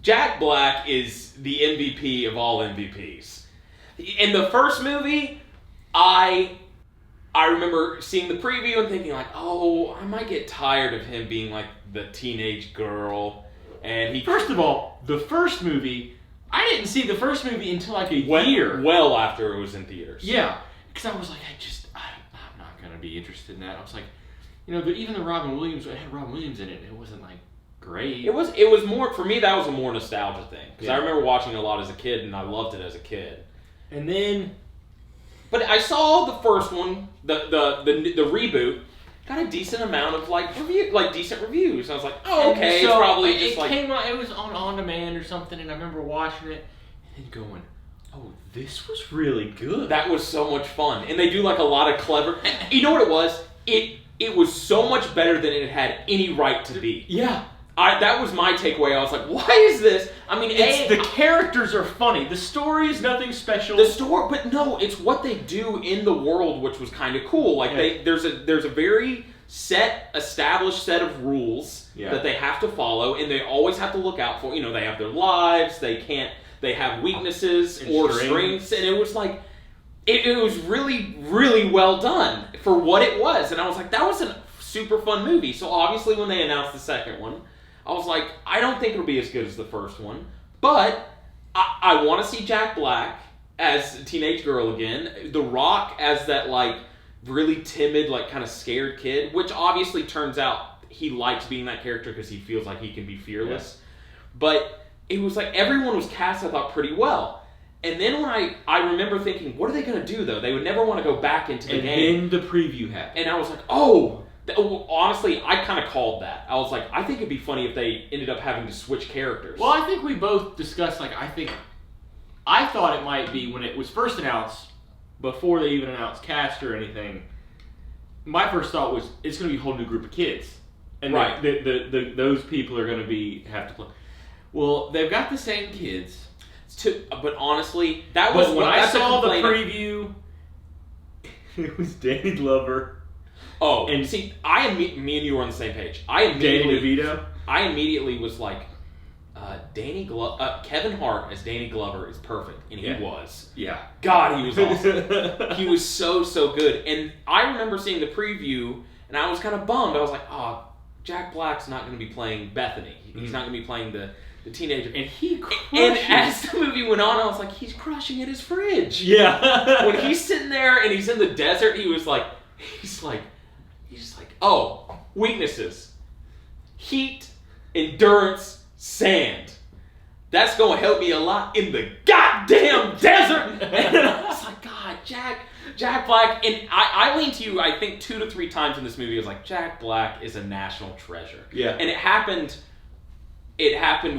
Jack Black is the MVP of all MVPs. In the first movie, I remember seeing the preview and thinking like, oh, I might get tired of him being like the teenage girl. And First of all, the first movie, I didn't see the first movie until like a year. Well after it was in theaters. Yeah, because I was like, I'm not going to be interested in that. I was like, even the Robin Williams, it had Robin Williams in it, and it wasn't like great. It was more, for me, that was a more nostalgia thing. Because I remember watching it a lot as a kid, and I loved it as a kid. And then... But I saw the first one, the reboot, got a decent amount of decent reviews. I was like, oh, okay, so it's probably just it came on, it was on demand or something, and I remember watching it and going, oh, this was really good. That was so much fun, and they do like a lot of clever. You know what it was? It was so much better than it had any right to be. Yeah. That was my takeaway. I was like, why is this? I mean, the characters are funny. The story is nothing special. But no, it's what they do in the world, which was kind of cool. Like there's a very established set of rules that they have to follow, and they always have to look out for. They have their lives. They have weaknesses or strengths, and it was like, it was really, really well done for what it was. And I was like, that was a super fun movie. So obviously, when they announced the second one, I was like, I don't think it'll be as good as the first one, but I want to see Jack Black as a teenage girl again. The Rock as that, like, really timid, like, kind of scared kid, which obviously turns out he likes being that character because he feels like he can be fearless. Yeah. But it was like everyone was cast, I thought, pretty well. And then when I remember thinking, what are they going to do, though? They would never want to go back into the game. And then the preview happened. And I was like, oh... Honestly, I kind of called that. I was like, I think it'd be funny if they ended up having to switch characters. Well, I think we both discussed, I thought it might be when it was first announced, before they even announced cast or anything, my first thought was, it's going to be a whole new group of kids. And right. Those people are going to have to play. Well, they've got the same kids. But honestly, that was... But when I saw the preview, it was Danny Glover. Oh, and see, me and you were on the same page. Danny DeVito? I immediately was like, Kevin Hart as Danny Glover is perfect, and he was. Yeah. God, he was awesome. He was so good. And I remember seeing the preview, and I was kind of bummed. I was like, oh, Jack Black's not going to be playing Bethany. He's not going to be playing the teenager. And he crushed And as the movie went on, I was like, he's crushing at his fridge. Yeah. When he's sitting there and he's in the desert, he's like, oh, weaknesses. Heat, endurance, sand. That's going to help me a lot in the goddamn desert. And I was like, God, Jack Black. And I leaned to you, I think, 2 to 3 times in this movie. I was like, Jack Black is a national treasure. Yeah. And it happened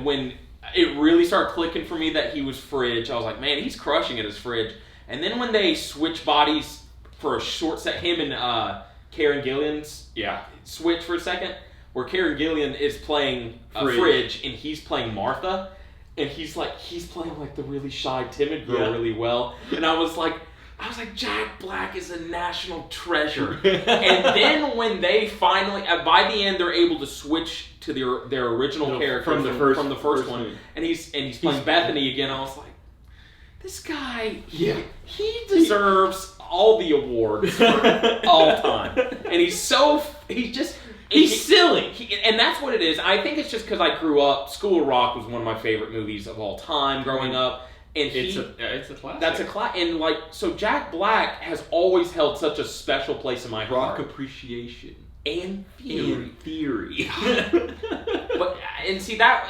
when it really started clicking for me that he was Fridge. I was like, man, he's crushing at his Fridge. And then when they switch bodies for a short set, him and Karen Gillan's switch for a second, where Karen Gillan is playing Fridge and he's playing Martha, and he's playing like the really shy, timid girl really well. And I was like, Jack Black is a national treasure. And then when they finally, by the end, they're able to switch to their original character from the first one, movie. and he's playing Bethany again. I was like, this guy, he deserves all the awards for all time. And he's silly. And that's what it is. I think it's just because I grew up, School of Rock was one of my favorite movies of all time growing up. And it's a classic. That's a classic. And so Jack Black has always held such a special place in my heart. Rock appreciation. And theory.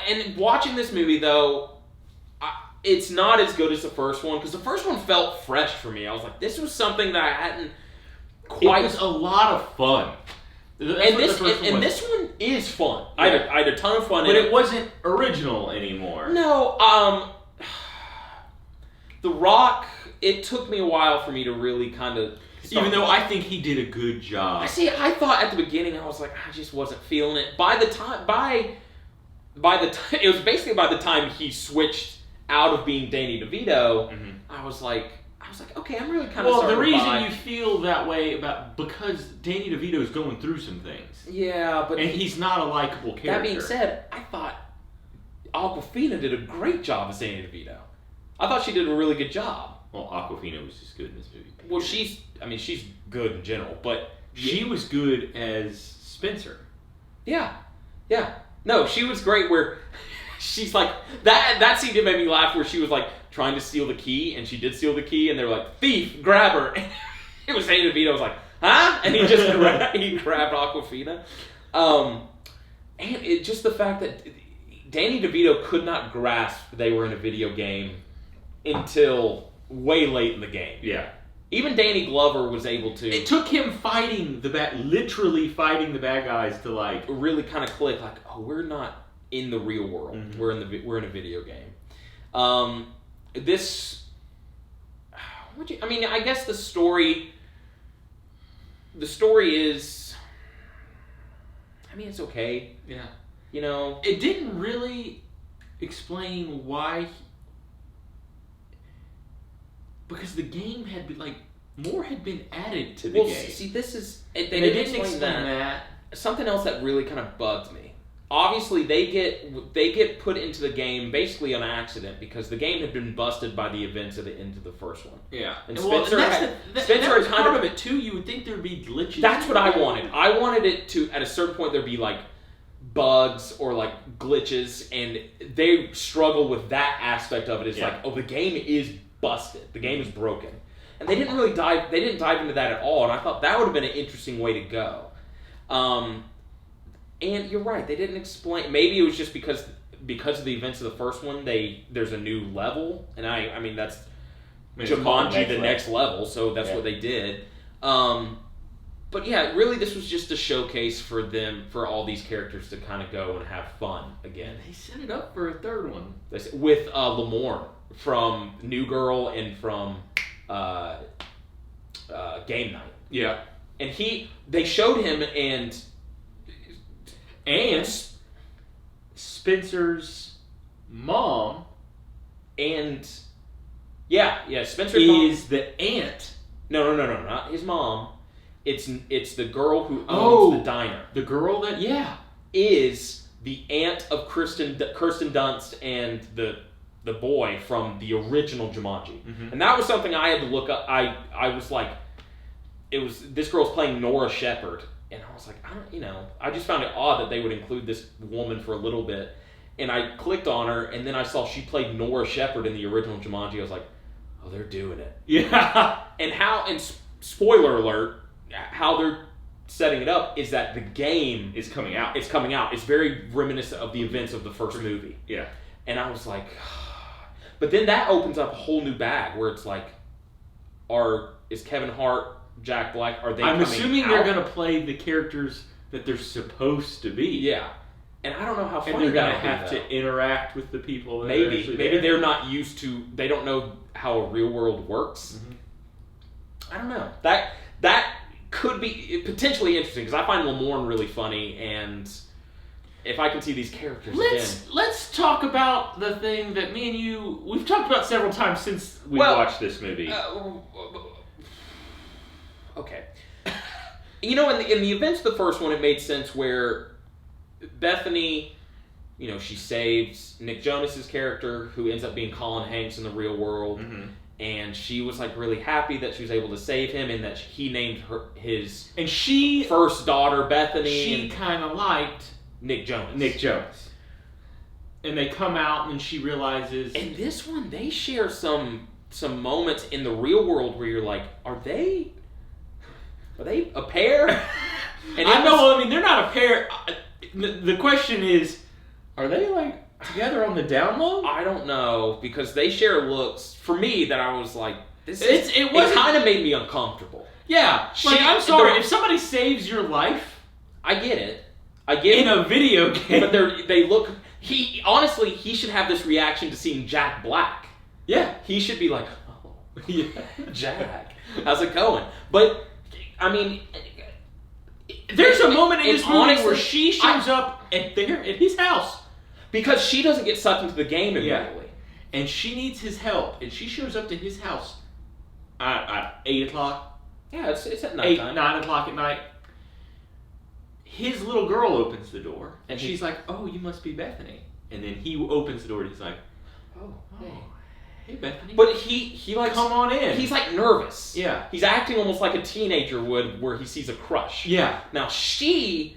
And watching this movie though, it's not as good as the first one, because the first one felt fresh for me. I was like, this was something that I hadn't quite... It was a lot of fun. This one is fun. Yeah. I had a ton of fun but it wasn't original anymore. No, The Rock, it took me a while for me to really kind of... Even though I think he did a good job. I thought at the beginning, I was like, I just wasn't feeling it. It was basically by the time he switched out of being Danny DeVito, I was like, okay, I'm really kind of. Well, the reason you feel that way because Danny DeVito is going through some things. Yeah, but he's not a likable character. That being said, I thought Awkwafina did a great job as Danny DeVito. I thought she did a really good job. Well, Awkwafina was just good in this movie. Well, she's good in general, but she was good as Spencer. Yeah. No, she was great where she's like, that scene did make me laugh where she was like trying to steal the key, and she did steal the key, and they were like, thief, grab her. And it was Danny DeVito was like, huh? And he just grabbed Awkwafina. And it just the fact that Danny DeVito could not grasp they were in a video game until way late in the game. Yeah. Even Danny Glover was able to. It took him literally fighting the bad guys to like really kind of click. Like, oh, we're not in the real world. Mm-hmm. We're in a video game. I guess the story. The story is. I mean, it's okay. Yeah. You know, it didn't really explain why. Because the game had been more had been added to the game. See, this is they didn't explain that. Something else that really kind of bugged me. Obviously, they get put into the game basically on accident because the game had been busted by the events of the end of the first one. Yeah, and Spencer that was part of it too. You would think there'd be glitches. That's what I wanted. I wanted it to at a certain point there'd be like bugs or like glitches, and they struggle with that aspect of it. It's like, oh, the game is busted. The game is broken. And they didn't dive into that at all, and I thought that would have been an interesting way to go. And you're right, they didn't explain. Maybe it was just because of the events of the first one, there's a new level, and I mean that's Jumanji, the next level, so that's what they did. But yeah, really, this was just a showcase for all these characters to kind of go and have fun again. They set it up for a third one with Lamorne from New Girl and from Game Night. Yeah, and they showed him and Spencer's mom, and Spencer's is mom. The aunt. No, not his mom. It's the girl who owns the diner. The girl that is the aunt of Kirsten Dunst and the boy from the original Jumanji. Mm-hmm. And that was something I had to look up. I was like, this girl's playing Nora Shepherd. And I was like, I just found it odd that they would include this woman for a little bit. And I clicked on her, and then I saw she played Nora Shepherd in the original Jumanji. I was like, oh, they're doing it. Yeah. And spoiler alert, how they're setting it up is that the game is coming out. It's coming out. It's very reminiscent of the events of the first movie. Yeah. And I was like, but then that opens up a whole new bag where it's like, is Kevin Hart, Jack Black, are they I'm coming assuming out? They're going to play the characters that they're supposed to be. Yeah. And I don't know how funny and they're going to have to interact with the people. That maybe they're not used to. They don't know how a real world works. Mm-hmm. I don't know. That could be potentially interesting because I find Lamorne really funny, and if I can see these characters let's talk about the thing that me and you we've talked about several times since we watched this movie. Okay. In the events of the first one, it made sense where Bethany, she saves Nick Jonas's character, who ends up being Colin Hanks in the real world, mm-hmm. and she was like really happy that she was able to save him, and that he named his first daughter Bethany. She kind of liked Nick Jonas. And they come out, and she realizes. And this one, they share some moments in the real world where you're like, are they a pair? And I mean, they're not a pair. The question is, are they like together on the down low? I don't know, because they share looks for me that I was like, it kind of made me uncomfortable. Yeah, I'm sorry, if somebody saves your life, I get it. In a video game, but they look. He should have this reaction to seeing Jack Black. Yeah, he should be like, oh, yeah, Jack, how's it going? But I mean, there's a moment in this movie where she shows up at his house because she doesn't get sucked into the game immediately, and she needs his help, and she shows up to his house at 8 o'clock. Yeah, it's at night. 9 o'clock at night. His little girl opens the door, and she's like, "Oh, you must be Bethany." And then he opens the door and he's like, Oh, hey Bethany. But he like come on in. He's like nervous. Yeah. He's acting almost like a teenager would, where he sees a crush. Yeah. Now she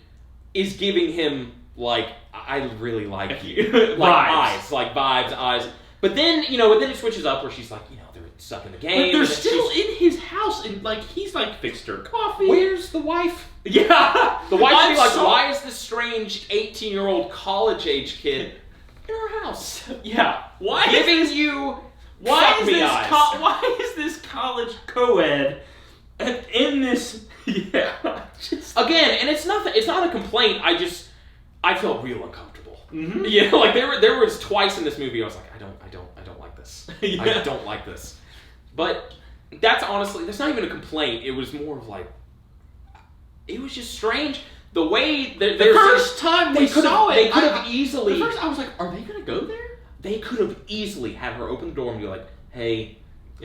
is giving him like, I really like you, like eyes. But then then it switches up where she's like, they're stuck in the game. But they're still in his house, and like he's like fixed her coffee. Where's the wife? Yeah. The wife would be like, why is this strange 18-year-old college-age kid in our house? Yeah. Why is this college co-ed in this? Yeah. Again, and it's not a complaint. I felt real uncomfortable. Mm-hmm. Like there was twice in this movie I was like, I don't like this. Yeah. I don't like this. But that's not even a complaint. It was more of like, it was just strange. The way the first time we saw it, they could have easily. At first, I was like, "Are they gonna go there?" They could have easily had her open the door and be like, "Hey,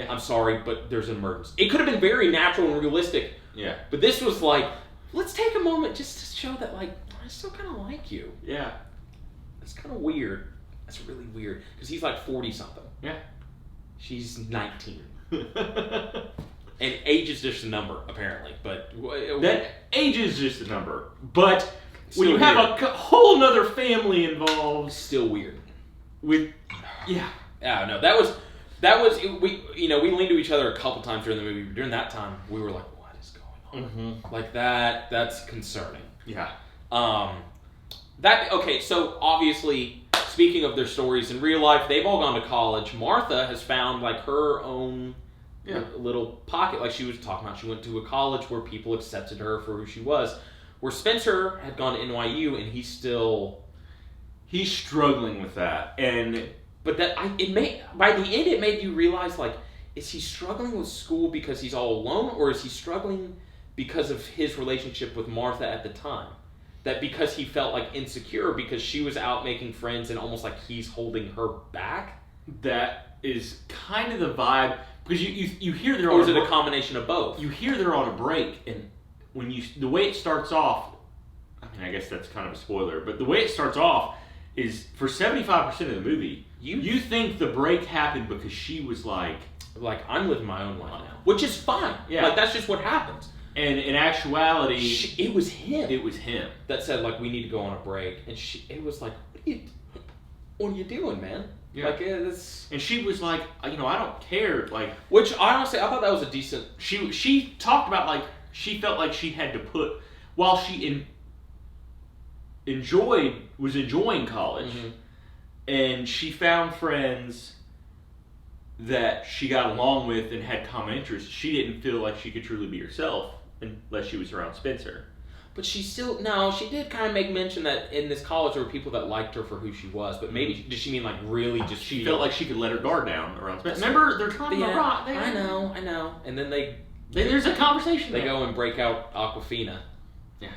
I'm sorry, but there's an emergency." It could have been very natural and realistic. Yeah. But this was like, let's take a moment just to show that, like, I still kind of like you. Yeah. It's kind of weird. That's really weird because he's like 40 something. Yeah. She's 19. And age is just a number, apparently. But that age is just a number. But still when you have a whole nother family involved, still weird. No, that was we leaned to each other a couple times during the movie. During that time, we were like, "What is going on?" Mm-hmm. Like that. That's concerning. Yeah. So obviously, speaking of their stories in real life, they've all gone to college. Martha has found like her own little pocket, like she was talking about. She went to a college where people accepted her for who she was. Where Spencer had gone to NYU, and he's struggling with that. But by the end it made you realize, like, is he struggling with school because he's all alone, or is he struggling because of his relationship with Martha at the time? That because he felt like insecure because she was out making friends and almost like he's holding her back? That is kind of the vibe. Because you hear they're on or is it a combination of both? You hear they're on a break, and the way it starts off, I mean, I guess that's kind of a spoiler, but the way it starts off is for 75% of the movie, you think the break happened because she was like, I'm living my own life now, which is fine. Yeah, like that's just what happens. And in actuality, it was him. It was him that said, like, we need to go on a break, and it was like, what are you doing, man? Yeah. Like, this. And she was like, I don't care. Like, which honestly, I thought that was a decent. She talked about like she felt like she had to put while she was enjoying college, and she found friends that she got along with and had common interests. She didn't feel like she could truly be herself unless she was around Spencer. But she did kind of make mention that in this college there were people that liked her for who she was. But maybe, did she mean like really just she felt like she could let her guard down around Spencer. Remember, they're trying to rock there. I know. And then there's a conversation They go and break out Aquafina. Yeah.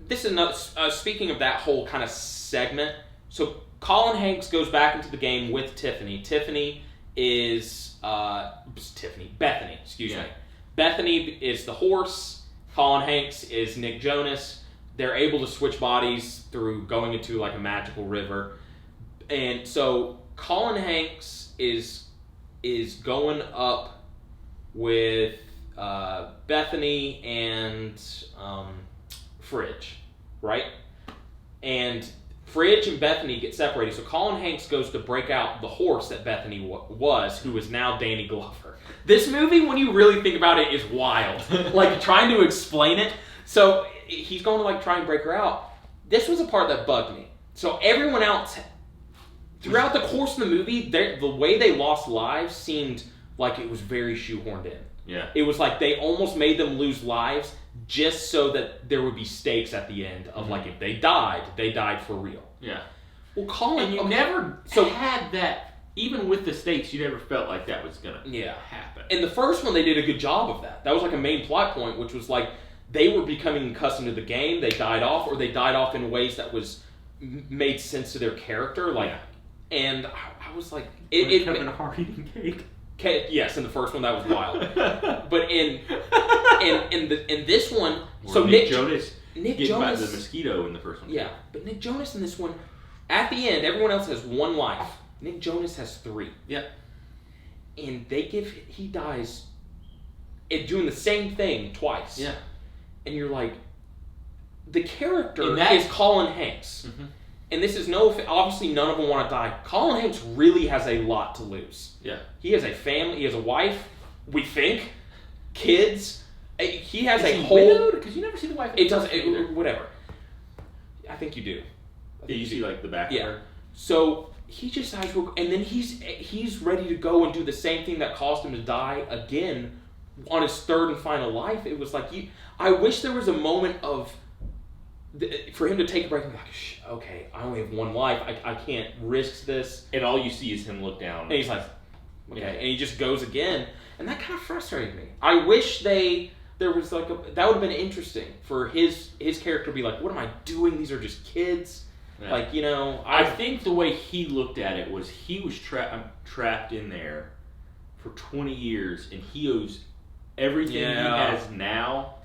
This is another, speaking of that whole kind of segment, so Colin Hanks goes back into the game with Tiffany. Bethany, excuse me. Bethany is the horse. Colin Hanks is Nick Jonas. They're able to switch bodies through going into like a magical river. And so Colin Hanks is going up with Bethany and Fridge, right? And Fridge and Bethany get separated. So Colin Hanks goes to break out the horse that Bethany was, who is now Danny Glover. This movie, when you really think about it, is wild. Like, trying to explain it. So he's going to like try and break her out. This was a part that bugged me. So everyone else, throughout the course of the movie, the way they lost lives seemed like it was very shoehorned in. Yeah. It was like they almost made them lose lives just so that there would be stakes at the end of like, if they died for real. Yeah. Well, Colin, and you never had that. Even with the stakes, you never felt like that was gonna happen. In the first one, they did a good job of that. That was like a main plot point, which was like they were becoming accustomed to the game. They died off, or they died off in ways that made sense to their character. Like, and I was like, Kevin Hart eating cake. Yes, in the first one that was wild. But in this one, Nick Jonas by the mosquito in the first one. Yeah, but Nick Jonas in this one, At the end, everyone else has 1 life. Nick Jonas has 3. Yeah. And he dies doing the same thing twice. Yeah. And you're like, the character is Colin Hanks. Mm-hmm. And this is obviously none of them want to die. Colin Hanks really has a lot to lose. Yeah. He has a family, he has a wife, we think, kids. He has is a he whole... Because you never see the wife. It doesn't... Whatever. I think you do. Yeah, you see like the back of her. So he just dies and then he's ready to go and do the same thing that caused him to die again on his 3rd and final life. It was like, I wish there was a moment of... for him to take a break and be like, okay, I only have 1 life. I can't risk this. And all you see is him look down. And he's like, okay. And he just goes again. And that kind of frustrated me. I wish there was like that would have been interesting for his character to be like, what am I doing? These are just kids. Yeah. Like, I think the way he looked at it was he was trapped in there for 20 years and he owes everything he has now.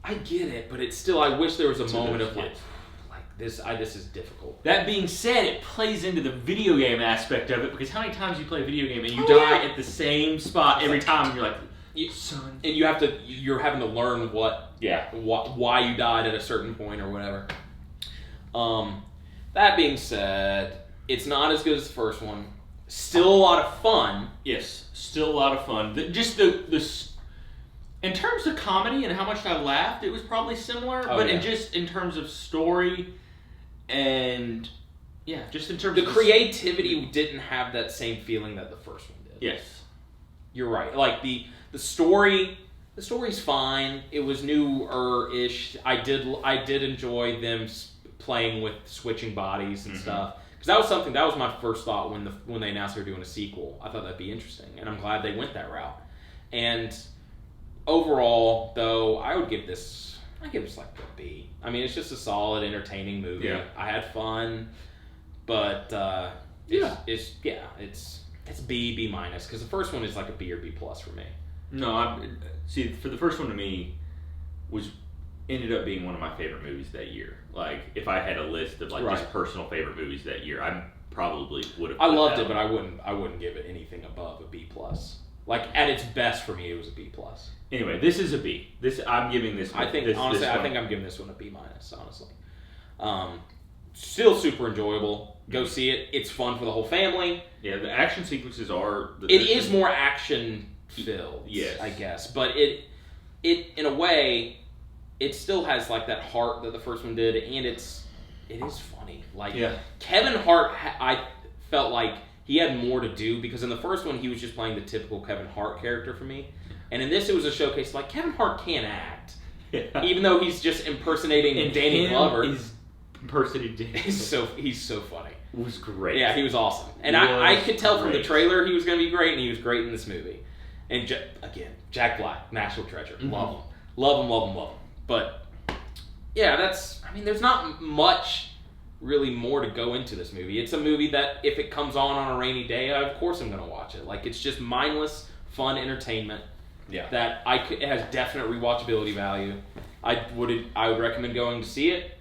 I get it, but it's still, I wish there was a moment of like this is difficult. That being said, it plays into the video game aspect of it, because how many times you play a video game and you die at the same spot every time and you're like, son. And you're having to learn why you died at a certain point or whatever. That being said, it's not as good as the first one. Still a lot of fun. Yes, still a lot of fun. In terms of comedy and how much I laughed, it was probably similar. In terms of story and just in terms of creativity, didn't have that same feeling that the first one did. Yes, you're right. Like the story's fine. It was newer-ish. I did enjoy them playing with switching bodies and stuff. Because that was my first thought when they announced they were doing a sequel. I thought that'd be interesting, and I'm glad they went that route. And overall, though, I give this like a B. I mean, it's just a solid, entertaining movie. Yeah. I had fun, but it's B minus, because the first one is like a B or B plus for me. No, for the first one to me ended up being one of my favorite movies that year. Like, if I had a list of just personal favorite movies that year, I probably would have. I loved it, but I wouldn't give it anything above a B plus. Like, at its best for me, it was a B plus. Anyway, this is a B. I'm giving this. I think I'm giving this one a B minus. Honestly, still super enjoyable. Go see it. It's fun for the whole family. Yeah, the action sequences are. It is more action filled. Yes, I guess, but it in a way, it still has like that heart that the first one did, and it is funny. Like Kevin Hart, I felt like he had more to do, because in the first one he was just playing the typical Kevin Hart character for me, and in this it was a showcase like Kevin Hart can't act, even though he's just impersonating Danny Glover. He's impersonating Danny. He's so funny. It was great. Yeah, he was awesome, and I could tell from the trailer he was going to be great, and he was great in this movie. And again, Jack Black, national treasure. Mm-hmm. Love him. But yeah, there's not much really more to go into this movie. It's a movie that if it comes on a rainy day, of course I'm going to watch it. Like, it's just mindless, fun entertainment. Yeah. That it has definite rewatchability value. I would recommend going to see it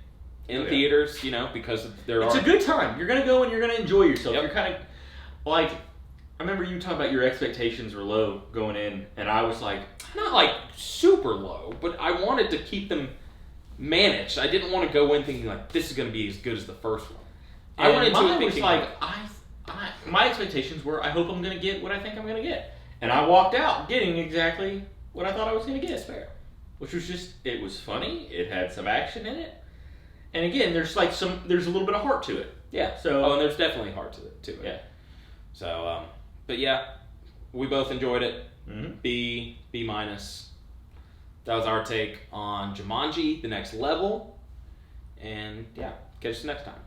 in theaters, because it's a good time. You're going to go and you're going to enjoy yourself. Yep. You're kind of like, I remember you talking about your expectations were low going in, and I was like, not like super low, but I wanted to keep them managed. I didn't want to go in thinking like this is going to be as good as the first one. I went into it thinking like my expectations were, I hope I'm going to get what I think I'm going to get, and I walked out getting exactly what I thought I was going to get. Fair. Which was it was funny. It had some action in it, and again, there's a little bit of heart to it. Yeah. So and there's definitely heart to it. Yeah. So, but yeah, we both enjoyed it. Mm-hmm. B minus. That was our take on Jumanji: The Next Level, and catch us next time.